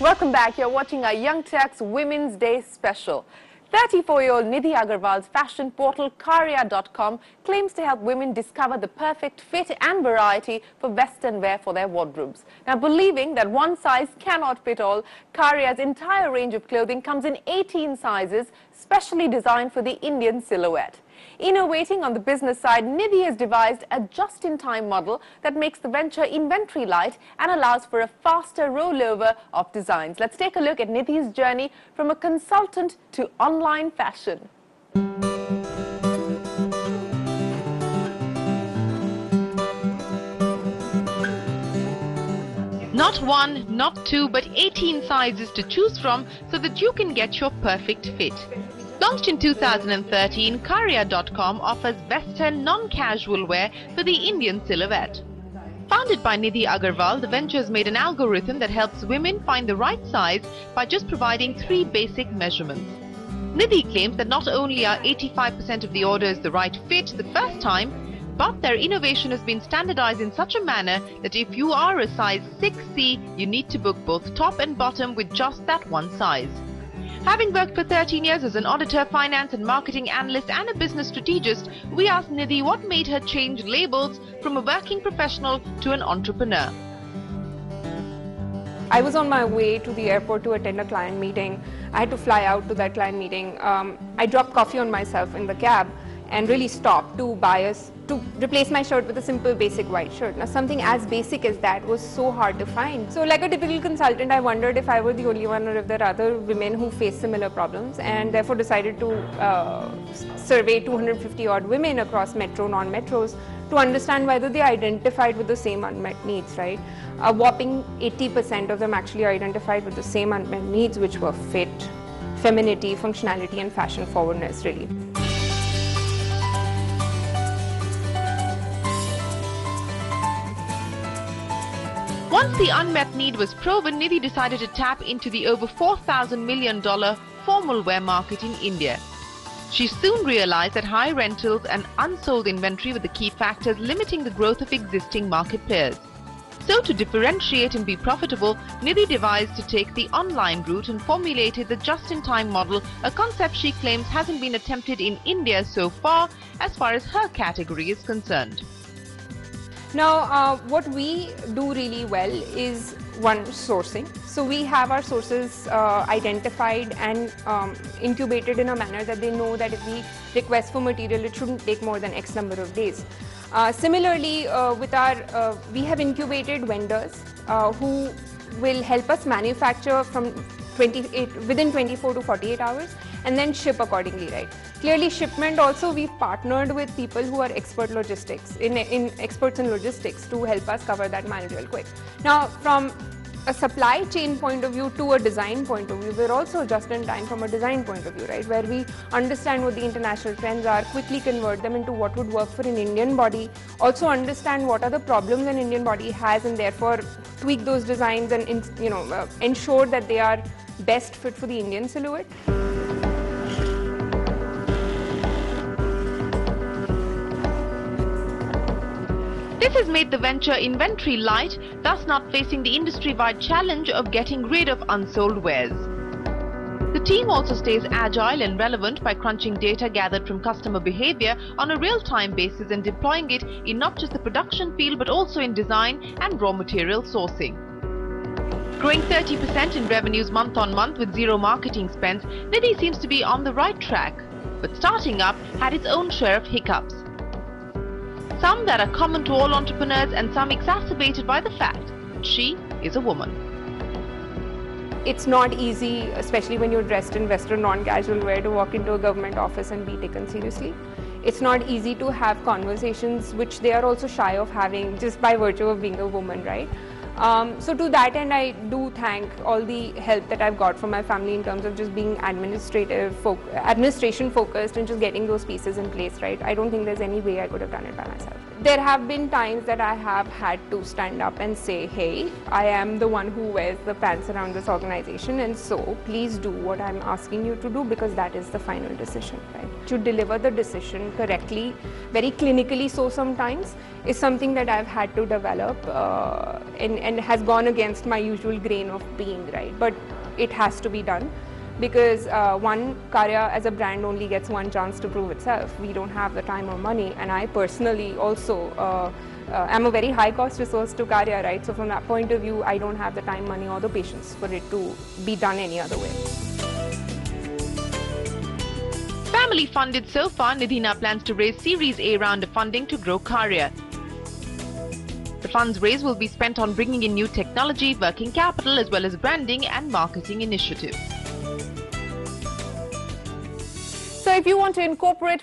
Welcome back. You're watching our Young Turks Women's Day special. 34-year-old Nidhi Agarwal's fashion portal Karya.com claims to help women discover the perfect fit and variety for Western wear for their wardrobes. Now, believing that one size cannot fit all, Karya's entire range of clothing comes in 18 sizes, specially designed for the Indian silhouette. Innovating on the business side, Nidhi has devised a just-in-time model that makes the venture inventory light and allows for a faster rollover of designs. Let's take a look at Nidhi's journey from a consultant to online fashion. Not one, not two, but 18 sizes to choose from so that you can get your perfect fit. Launched in 2013, Karya.com offers Western non-casual wear for the Indian silhouette. Founded by Nidhi Agarwal, the venture has made an algorithm that helps women find the right size by just providing 3 basic measurements. Nidhi claims that not only are 85% of the orders the right fit the first time, but their innovation has been standardized in such a manner that if you are a size 6C, you need to book both top and bottom with just that one size. Having worked for 13 years as an auditor, finance and marketing analyst and a business strategist, we asked Nidhi what made her change labels from a working professional to an entrepreneur. I was on my way to the airport to attend a client meeting. I had to fly out to that client meeting. I dropped coffee on myself in the cab and really stopped to replace my shirt with a simple basic white shirt. Now, something as basic as that was so hard to find. So like a typical consultant, I wondered if I were the only one or if there are other women who face similar problems, and therefore decided to survey 250 odd women across metro, non-metros to understand whether they identified with the same unmet needs, right? A whopping 80% of them actually identified with the same unmet needs, which were fit, femininity, functionality and fashion forwardness, really. Once the unmet need was proven, Nidhi decided to tap into the over $4,000 million formal wear market in India. She soon realized that high rentals and unsold inventory were the key factors limiting the growth of existing market players. So to differentiate and be profitable, Nidhi devised to take the online route and formulated the just-in-time model, a concept she claims hasn't been attempted in India so far as her category is concerned. Now, what we do really well is one, sourcing. So we have our sources identified and incubated in a manner that they know that if we request for material, it shouldn't take more than X number of days. Similarly, we have incubated vendors who will help us manufacture from within 24 to 48 hours and then ship accordingly, right? Clearly, shipment also, we've partnered with people who are experts in logistics to help us cover that mile real quick. Now, from a supply chain point of view to a design point of view, we're also just in time from a design point of view, right? Where we understand what the international trends are, quickly convert them into what would work for an Indian body, also understand what are the problems an Indian body has and therefore tweak those designs and ensure that they are best fit for the Indian silhouette. This has made the venture inventory light, thus not facing the industry-wide challenge of getting rid of unsold wares. The team also stays agile and relevant by crunching data gathered from customer behavior on a real-time basis and deploying it in not just the production field but also in design and raw material sourcing. Growing 30% in revenues month on month with zero marketing spends, Nidhi seems to be on the right track. But starting up had its own share of hiccups. Some that are common to all entrepreneurs and some exacerbated by the fact that she is a woman. It's not easy, especially when you're dressed in Western non-casual wear, to walk into a government office and be taken seriously. It's not easy to have conversations which they are also shy of having just by virtue of being a woman, right? So to that end, I do thank all the help that I've got from my family in terms of just being administration focused and just getting those pieces in place, right? I don't think there's any way I could have done it by myself. there have been times that I have had to stand up and say, hey, I am the one who wears the pants around this organization, and so please do what I'm asking you to do, because that is the final decision, right? To deliver the decision correctly, very clinically so sometimes, is something that I've had to develop and has gone against my usual grain of being, right? But it has to be done. Because Karya as a brand only gets one chance to prove itself. We don't have the time or money, and I personally also am a very high cost resource to Karya, right? So from that point of view, I don't have the time, money or the patience for it to be done any other way. Family funded so far, Nidhina plans to raise Series A round of funding to grow Karya. The funds raised will be spent on bringing in new technology, working capital, as well as branding and marketing initiatives. So if you want to incorporate